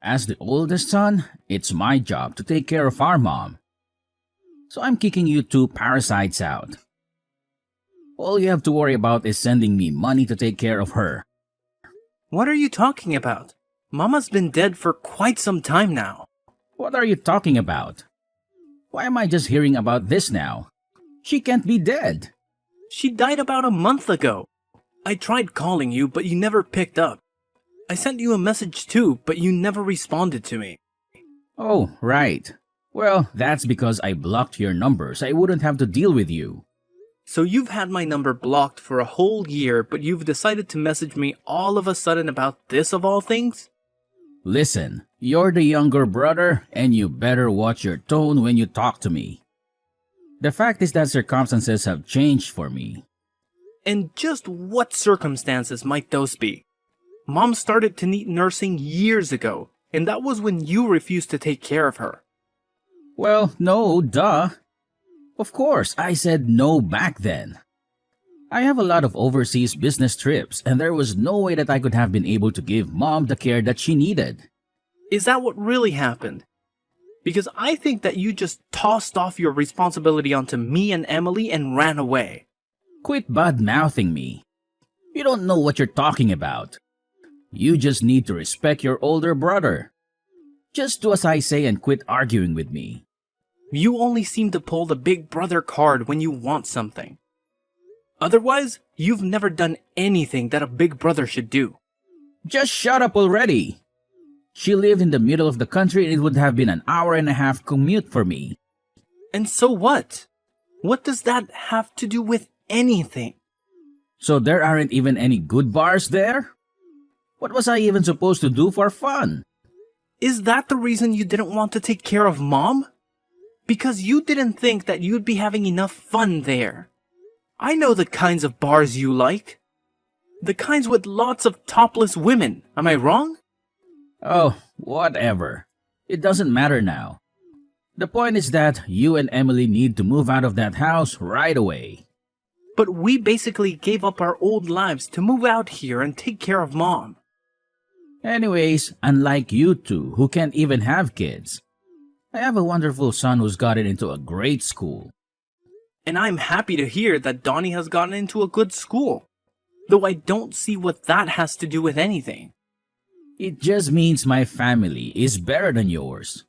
As the oldest son, it's my job to take care of our mom. So I'm kicking you two parasites out. All you have to worry about is sending me money to take care of her. What are you talking about? Mama's been dead for quite some time now. What are you talking about? Why am I just hearing about this now? She can't be dead. She died about a month ago. I tried calling you, but you never picked up. I sent you a message too, but you never responded to me. Oh, right. Well, that's because I blocked your numbers. I wouldn't have to deal with you. So you've had my number blocked for a whole year, but you've decided to message me all of a sudden about this of all things? Listen, you're the younger brother, and you better watch your tone when you talk to me. The fact is that circumstances have changed for me. And just what circumstances might those be? Mom started to need nursing years ago, and that was when you refused to take care of her. Well, no, duh. Of course, I said no back then. I have a lot of overseas business trips, and there was no way that I could have been able to give Mom the care that she needed. Is that what really happened? Because I think that you just tossed off your responsibility onto me and Emily and ran away. Quit bad-mouthing me. You don't know what you're talking about. You just need to respect your older brother. Just do as I say and quit arguing with me. You only seem to pull the big brother card when you want something. Otherwise, you've never done anything that a big brother should do. Just shut up already. She lived in the middle of the country and it would have been an hour-and-a-half commute for me. And so what? What does that have to do with anything? So there aren't even any good bars there? What was I even supposed to do for fun? Is that the reason you didn't want to take care of Mom? Because you didn't think that you'd be having enough fun there. I know the kinds of bars you like. The kinds with lots of topless women, am I wrong? Oh, whatever. It doesn't matter now. The point is that you and Emily need to move out of that house right away. But we basically gave up our old lives to move out here and take care of Mom. Anyways, unlike you two who can't even have kids, I have a wonderful son who's gotten into a great school. And I'm happy to hear that Donnie has gotten into a good school. Though I don't see what that has to do with anything. It just means my family is better than yours.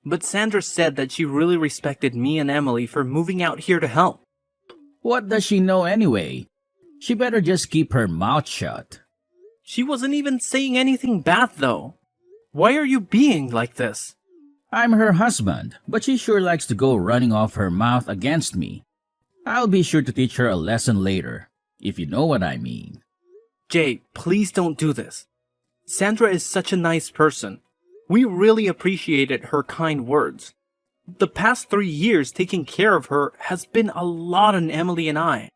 But Sandra said that she really respected me and Emily for moving out here to help. What does she know anyway? She better just keep her mouth shut. She wasn't even saying anything bad though. Why are you being like this? I'm her husband, but she sure likes to go running off her mouth against me. I'll be sure to teach her a lesson later, if you know what I mean. Jay, please don't do this. Sandra is such a nice person. We really appreciated her kind words. The past 3 years taking care of her has been a lot on Emily and I.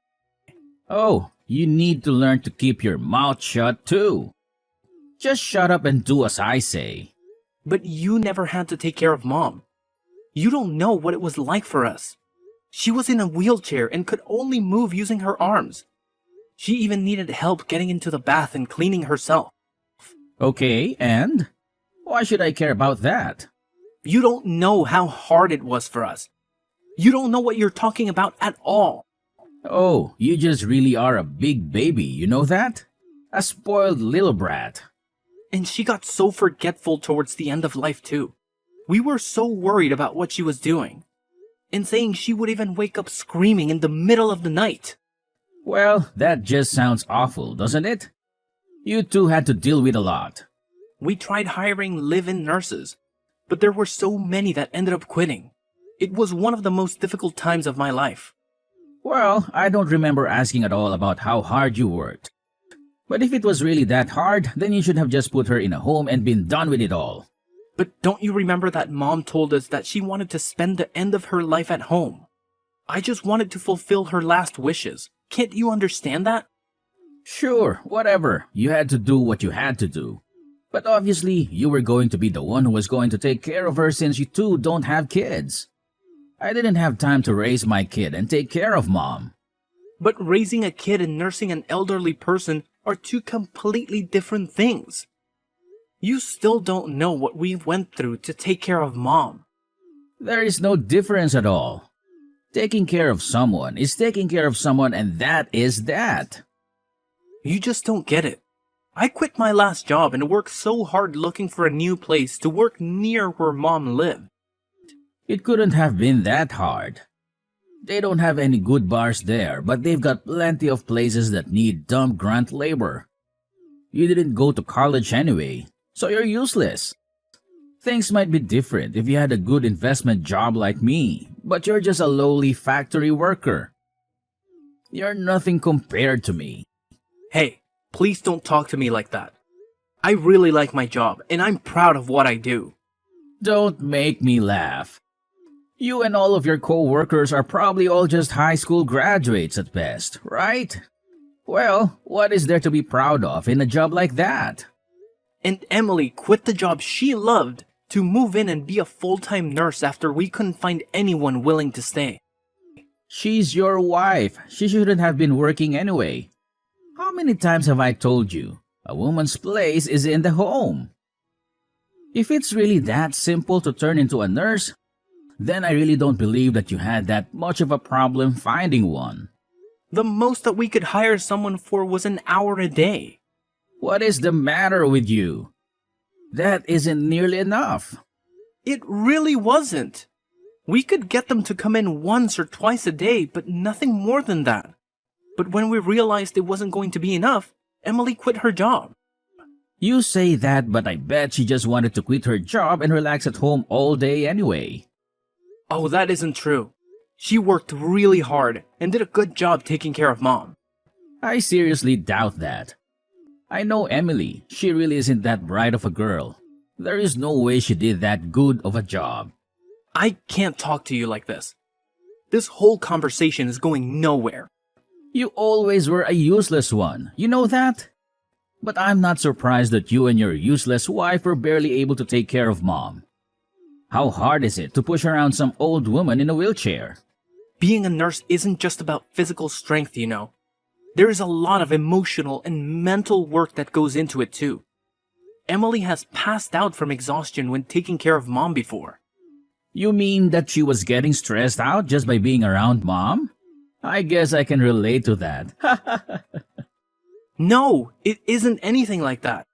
Oh, you need to learn to keep your mouth shut too. Just shut up and do as I say. But you never had to take care of Mom. You don't know what it was like for us. She was in a wheelchair and could only move using her arms. She even needed help getting into the bath and cleaning herself. Okay, and? Why should I care about that? You don't know how hard it was for us. You don't know what you're talking about at all. Oh, you just really are a big baby, you know that? A spoiled little brat. And she got so forgetful towards the end of life too. We were so worried about what she was doing. And saying she would even wake up screaming in the middle of the night. Well, that just sounds awful, doesn't it? You two had to deal with a lot. We tried hiring live-in nurses, but there were so many that ended up quitting. It was one of the most difficult times of my life. Well, I don't remember asking at all about how hard you worked. But if it was really that hard, then you should have just put her in a home and been done with it all. But don't you remember that Mom told us that she wanted to spend the end of her life at home? I just wanted to fulfill her last wishes. Can't you understand that? Sure, whatever. You had to do what you had to do. But obviously, you were going to be the one who was going to take care of her since you two don't have kids. I didn't have time to raise my kid and take care of Mom. But raising a kid and nursing an elderly person are two completely different things. You still don't know what we went through to take care of Mom. There is no difference at all. Taking care of someone is taking care of someone, and that is that. You just don't get it. I quit my last job and worked so hard looking for a new place to work near where Mom lived. It couldn't have been that hard. They don't have any good bars there, but they've got plenty of places that need dumb grunt labor. You didn't go to college anyway, so you're useless. Things might be different if you had a good investment job like me, but you're just a lowly factory worker. You're nothing compared to me. Hey, please don't talk to me like that. I really like my job, and I'm proud of what I do. Don't make me laugh. You and all of your co-workers are probably all just high school graduates at best, right? Well, what is there to be proud of in a job like that? And Emily quit the job she loved to move in and be a full-time nurse after we couldn't find anyone willing to stay. She's your wife. She shouldn't have been working anyway. How many times have I told you? A woman's place is in the home. If it's really that simple to turn into a nurse, then I really don't believe that you had that much of a problem finding one. The most that we could hire someone for was an hour a day. What is the matter with you? That isn't nearly enough. It really wasn't. We could get them to come in once or twice a day, but nothing more than that. But when we realized it wasn't going to be enough, Emily quit her job. You say that, but I bet she just wanted to quit her job and relax at home all day anyway. Oh, that isn't true. She worked really hard and did a good job taking care of Mom. I seriously doubt that. I know Emily. She really isn't that bright of a girl. There is no way she did that good of a job. I can't talk to you like this. This whole conversation is going nowhere. You always were a useless one. You know that? But I'm not surprised that you and your useless wife were barely able to take care of Mom. How hard is it to push around some old woman in a wheelchair? Being a nurse isn't just about physical strength, you know. There is a lot of emotional and mental work that goes into it too. Emily has passed out from exhaustion when taking care of Mom before. You mean that she was getting stressed out just by being around Mom? I guess I can relate to that. No, it isn't anything like that.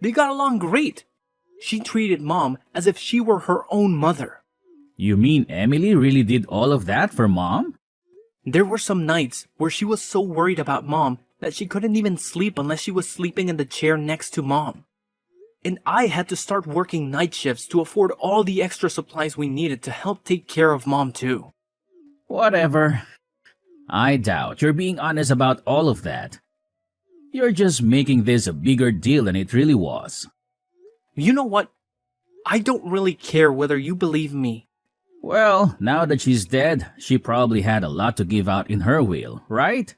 They got along great. She treated Mom as if she were her own mother. You mean Emily really did all of that for Mom? There were some nights where she was so worried about Mom that she couldn't even sleep unless she was sleeping in the chair next to Mom. And I had to start working night shifts to afford all the extra supplies we needed to help take care of Mom too. Whatever. I doubt you're being honest about all of that. You're just making this a bigger deal than it really was. You know what? I don't really care whether you believe me. Well, now that she's dead, she probably had a lot to give out in her will, right?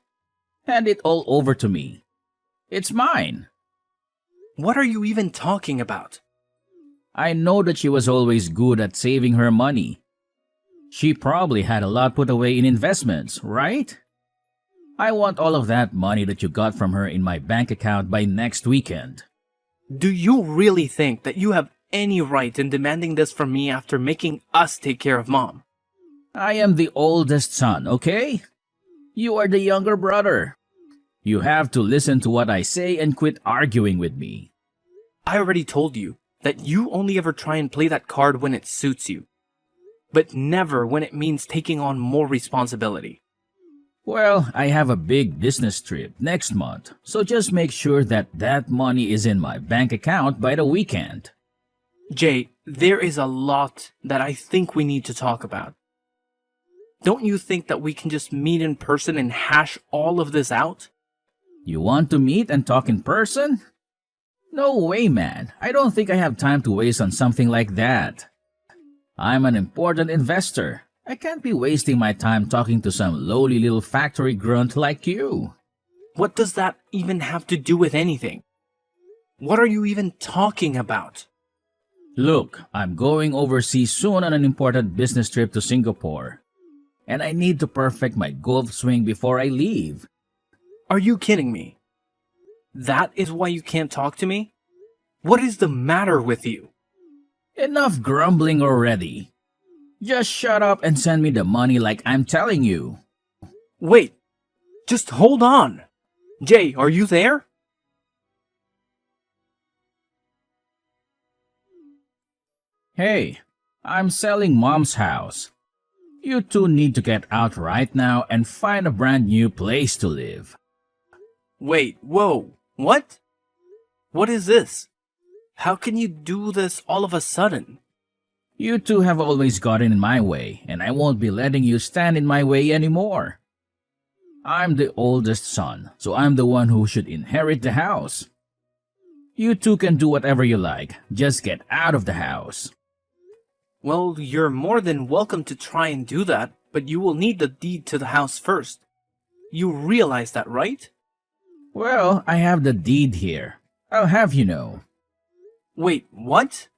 Hand it all over to me. It's mine. What are you even talking about? I know that she was always good at saving her money. She probably had a lot put away in investments, right? I want all of that money that you got from her in my bank account by next weekend. Do you really think that you have any right in demanding this from me after making us take care of Mom? I am the oldest son, okay? You are the younger brother. You have to listen to what I say and quit arguing with me. I already told you that you only ever try and play that card when it suits you, but never when it means taking on more responsibility. Well, I have a big business trip next month, so just make sure that money is in my bank account by the weekend. Jay, there is a lot that I think we need to talk about. Don't you think that we can just meet in person and hash all of this out? You want to meet and talk in person? No way, man. I don't think I have time to waste on something like that. I'm an important investor. I can't be wasting my time talking to some lowly little factory grunt like you. What does that even have to do with anything? What are you even talking about? Look, I'm going overseas soon on an important business trip to Singapore. And I need to perfect my golf swing before I leave. Are you kidding me? That is why you can't talk to me? What is the matter with you? Enough grumbling already. Just shut up and send me the money like I'm telling you. Wait, just hold on. Jay, are you there? Hey, I'm selling Mom's house. You two need to get out right now and find a brand new place to live. Wait, whoa, what? What is this? How can you do this all of a sudden? You two have always gotten in my way, and I won't be letting you stand in my way anymore. I'm the oldest son, so I'm the one who should inherit the house. You two can do whatever you like, just get out of the house. Well, you're more than welcome to try and do that, but you will need the deed to the house first. You realize that, right? Well, I have the deed here. I'll have you know. Wait, what?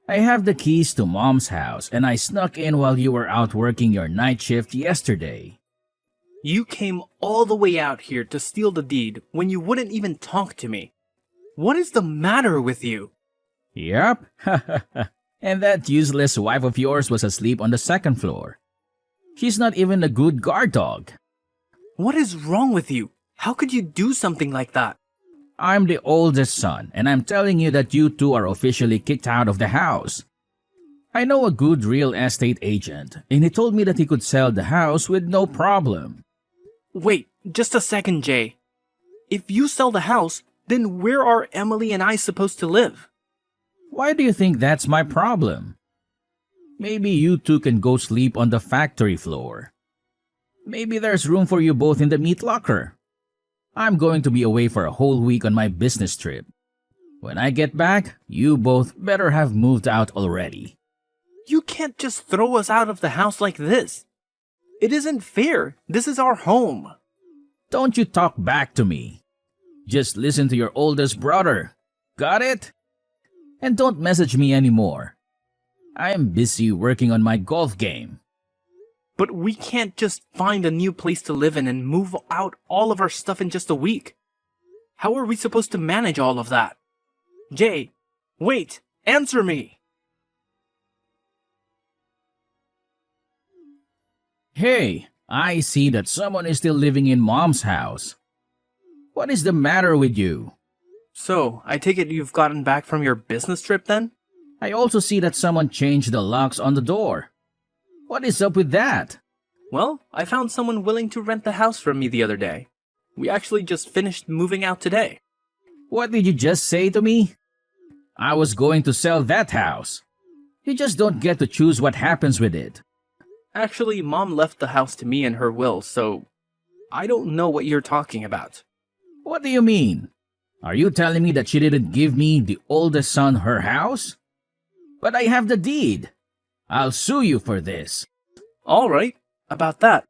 I have the keys to Mom's house, and I snuck in while you were out working your night shift yesterday. You came all the way out here to steal the deed when you wouldn't even talk to me. What is the matter with you? Yup. And that useless wife of yours was asleep on the second floor. She's not even a good guard dog. What is wrong with you? How could you do something like that? I'm the oldest son, and I'm telling you that you two are officially kicked out of the house. I know a good real estate agent, and he told me that he could sell the house with no problem. Wait, just a second, Jay. If you sell the house, then where are Emily and I supposed to live? Why do you think that's my problem? Maybe you two can go sleep on the factory floor. Maybe there's room for you both in the meat locker. I'm going to be away for a whole week on my business trip. When I get back, you both better have moved out already. You can't just throw us out of the house like this. It isn't fair. This is our home. Don't you talk back to me. Just listen to your oldest brother. Got it? And don't message me anymore. I am busy working on my golf game. But we can't just find a new place to live in and move out all of our stuff in just a week. How are we supposed to manage all of that? Jay, wait, answer me. Hey, I see that someone is still living in Mom's house. What is the matter with you? So, I take it you've gotten back from your business trip then? I also see that someone changed the locks on the door. What is up with that? Well, I found someone willing to rent the house from me the other day. We actually just finished moving out today. What did you just say to me? I was going to sell that house. You just don't get to choose what happens with it. Actually, Mom left the house to me in her will, so I don't know what you're talking about. What do you mean? Are you telling me that she didn't give me, the oldest son, her house? But I have the deed. I'll sue you for this. All right, about that.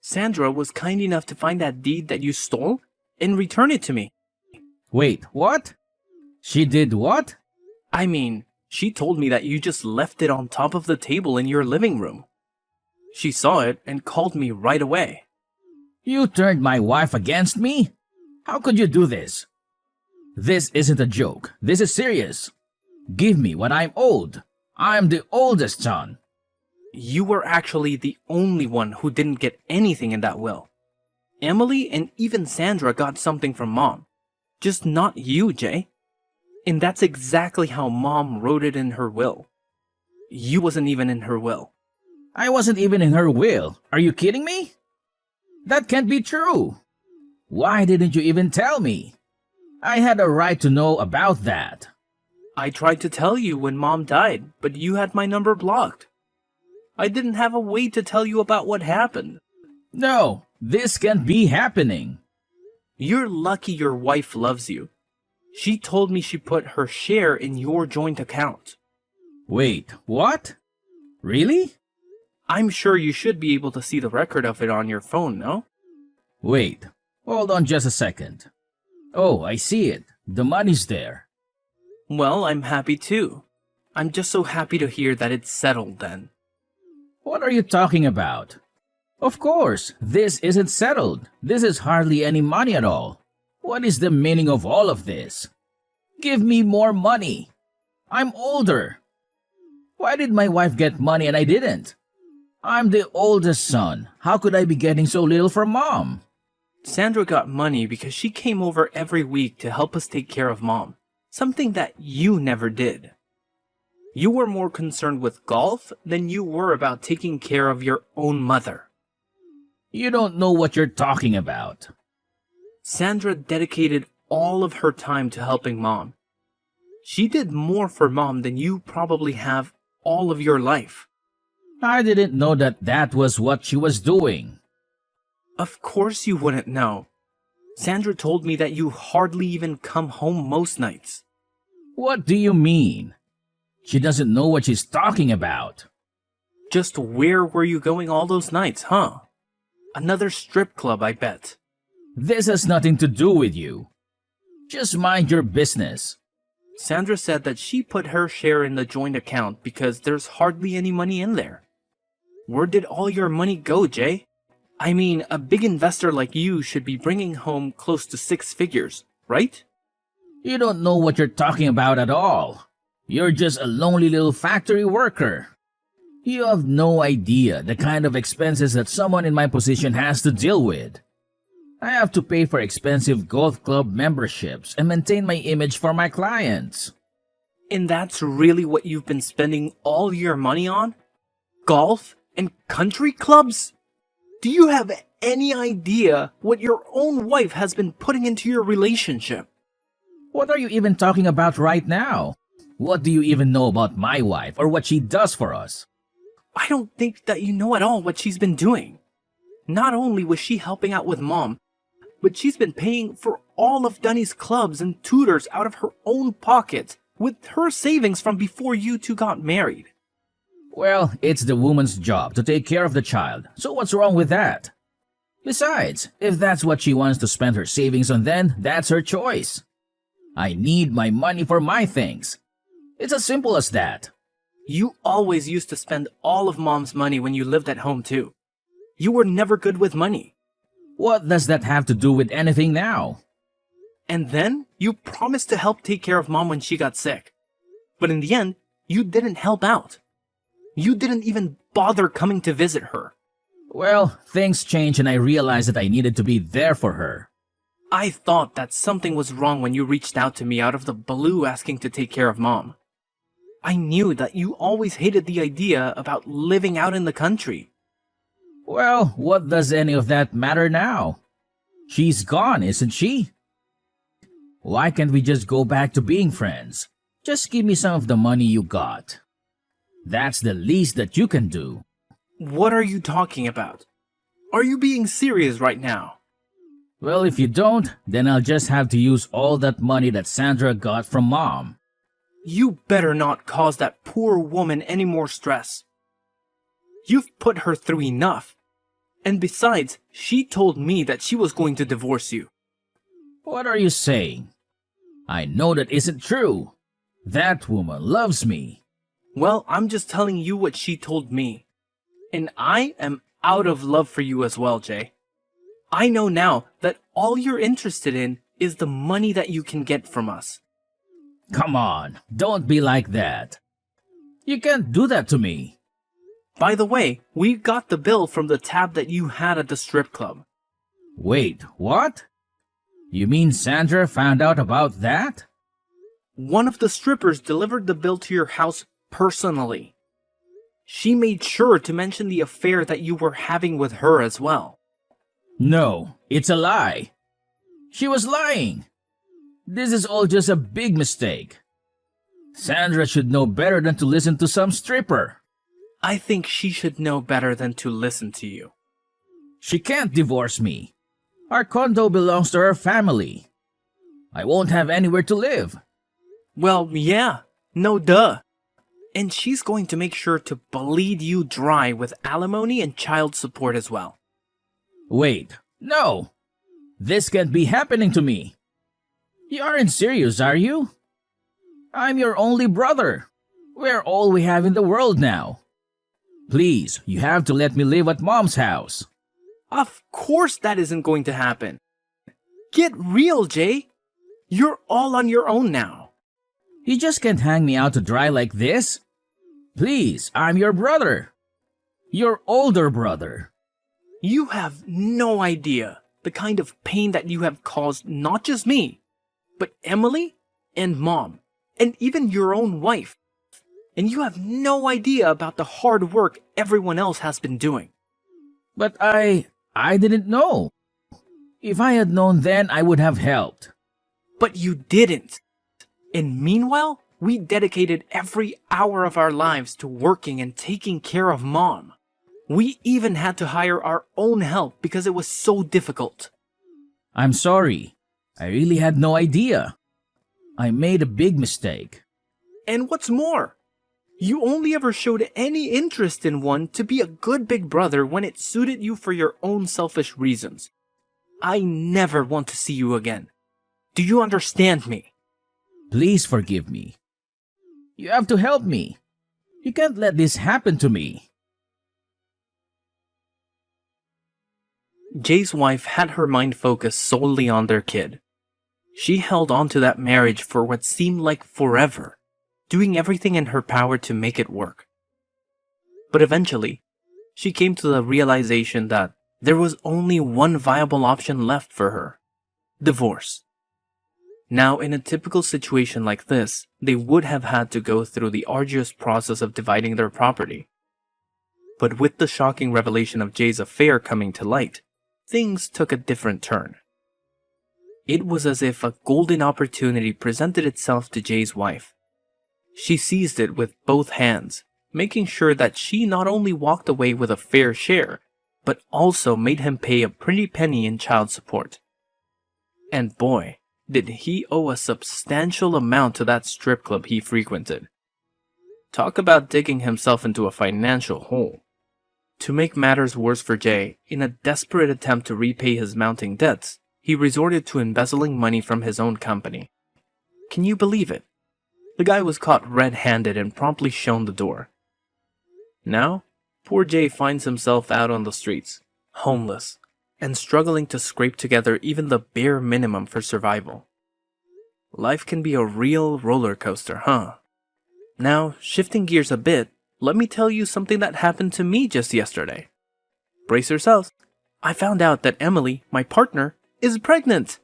Sandra was kind enough to find that deed that you stole and return it to me. Wait, what? She did what? I mean, she told me that you just left it on top of the table in your living room. She saw it and called me right away. You turned my wife against me? How could you do this? This isn't a joke. This is serious. Give me what I'm owed. I'm the oldest son. You were actually the only one who didn't get anything in that will. Emily and even Sandra got something from Mom. Just not you, Jay. And that's exactly how Mom wrote it in her will. You wasn't even in her will. I wasn't even in her will. Are you kidding me? That can't be true. Why didn't you even tell me? I had a right to know about that. I tried to tell you when Mom died, but you had my number blocked. I didn't have a way to tell you about what happened. No, this can't be happening. You're lucky your wife loves you. She told me she put her share in your joint account. Wait, what? Really? I'm sure you should be able to see the record of it on your phone, no? Wait, hold on just a second. Oh, I see it. The money's there. Well, I'm happy too. I'm just so happy to hear that it's settled then. What are you talking about? Of course, this isn't settled. This is hardly any money at all. What is the meaning of all of this? Give me more money. I'm older. Why did my wife get money and I didn't? I'm the oldest son. How could I be getting so little from mom? Sandra got money because she came over every week to help us take care of mom, something that you never did. You were more concerned with golf than you were about taking care of your own mother. You don't know what you're talking about. Sandra dedicated all of her time to helping mom. She did more for mom than you probably have all of your life. I didn't know that that was what she was doing. Of course you wouldn't know. Sandra told me that you hardly even come home most nights. What do you mean? She doesn't know what she's talking about. Just where were you going all those nights, huh? Another strip club, I bet. This has nothing to do with you. Just mind your business. Sandra said that she put her share in the joint account because there's hardly any money in there. Where did all your money go, Jay? I mean, a big investor like you should be bringing home close to 6 figures, right? You don't know what you're talking about at all. You're just a lonely little factory worker. You have no idea the kind of expenses that someone in my position has to deal with. I have to pay for expensive golf club memberships and maintain my image for my clients. And that's really what you've been spending all your money on? Golf and country clubs? Do you have any idea what your own wife has been putting into your relationship? What are you even talking about right now? What do you even know about my wife or what she does for us? I don't think that you know at all what she's been doing. Not only was she helping out with mom, but she's been paying for all of Dunny's clubs and tutors out of her own pocket with her savings from before you two got married. Well, it's the woman's job to take care of the child, so what's wrong with that? Besides, if that's what she wants to spend her savings on, then that's her choice. I need my money for my things. It's as simple as that. You always used to spend all of mom's money when you lived at home too. You were never good with money. What does that have to do with anything now? And then you promised to help take care of mom when she got sick. But in the end, you didn't help out. You didn't even bother coming to visit her. Well, things changed and I realized that I needed to be there for her. I thought that something was wrong when you reached out to me out of the blue asking to take care of mom. I knew that you always hated the idea about living out in the country. Well, what does any of that matter now? She's gone, isn't she? Why can't we just go back to being friends? Just give me some of the money you got. That's the least that you can do. What are you talking about? Are you being serious right now? Well, if you don't, then I'll just have to use all that money that Sandra got from mom. You better not cause that poor woman any more stress. You've put her through enough. And besides, she told me that she was going to divorce you. What are you saying? I know that isn't true. That woman loves me. Well, I'm just telling you what she told me. And I am out of love for you as well, Jay. I know now that all you're interested in is the money that you can get from us. Come on, don't be like that. You can't do that to me. By the way, we got the bill from the tab that you had at the strip club. Wait, what? You mean Sandra found out about that? One of the strippers delivered the bill to your house personally. She made sure to mention the affair that you were having with her as well. No, it's a lie. She was lying. This is all just a big mistake. Sandra should know better than to listen to some stripper. I think she should know better than to listen to you. She can't divorce me. Our condo belongs to her family. I won't have anywhere to live. Well, yeah, no duh. And she's going to make sure to bleed you dry with alimony and child support as well. Wait, no. This can't be happening to me. You aren't serious, are you? I'm your only brother. We're all we have in the world now. Please, you have to let me live at Mom's house. Of course that isn't going to happen. Get real, Jay. You're all on your own now. You just can't hang me out to dry like this. Please, I'm your brother. Your older brother. You have no idea the kind of pain that you have caused not just me, but Emily and Mom, and even your own wife. And you have no idea about the hard work everyone else has been doing. But I didn't know. If I had known then, I would have helped. But you didn't. And meanwhile, we dedicated every hour of our lives to working and taking care of Mom. We even had to hire our own help because it was so difficult. I'm sorry. I really had no idea. I made a big mistake. And what's more, you only ever showed any interest in one to be a good big brother when it suited you for your own selfish reasons. I never want to see you again. Do you understand me? Please forgive me. You have to help me. You can't let this happen to me. Jay's wife had her mind focused solely on their kid. She held on to that marriage for what seemed like forever, doing everything in her power to make it work. But eventually, she came to the realization that there was only one viable option left for her: divorce. Now, in a typical situation like this, they would have had to go through the arduous process of dividing their property. But with the shocking revelation of Jay's affair coming to light, things took a different turn. It was as if a golden opportunity presented itself to Jay's wife. She seized it with both hands, making sure that she not only walked away with a fair share, but also made him pay a pretty penny in child support. And boy, did he owe a substantial amount to that strip club he frequented. Talk about digging himself into a financial hole. To make matters worse for Jay, in a desperate attempt to repay his mounting debts, he resorted to embezzling money from his own company. Can you believe it? The guy was caught red-handed and promptly shown the door. Now, poor Jay finds himself out on the streets, homeless, and struggling to scrape together even the bare minimum for survival. Life can be a real roller coaster, huh? Now, shifting gears a bit, let me tell you something that happened to me just yesterday. Brace yourselves. I found out that Emily, my partner, is pregnant.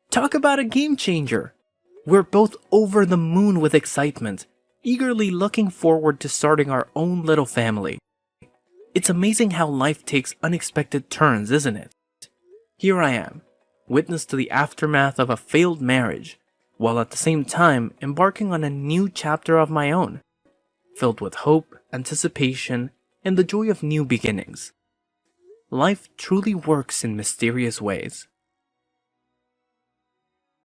Talk about a game changer. We're both over the moon with excitement, eagerly looking forward to starting our own little family. It's amazing how life takes unexpected turns, isn't it? Here I am, witness to the aftermath of a failed marriage, while at the same time embarking on a new chapter of my own, filled with hope, anticipation, and the joy of new beginnings. Life truly works in mysterious ways.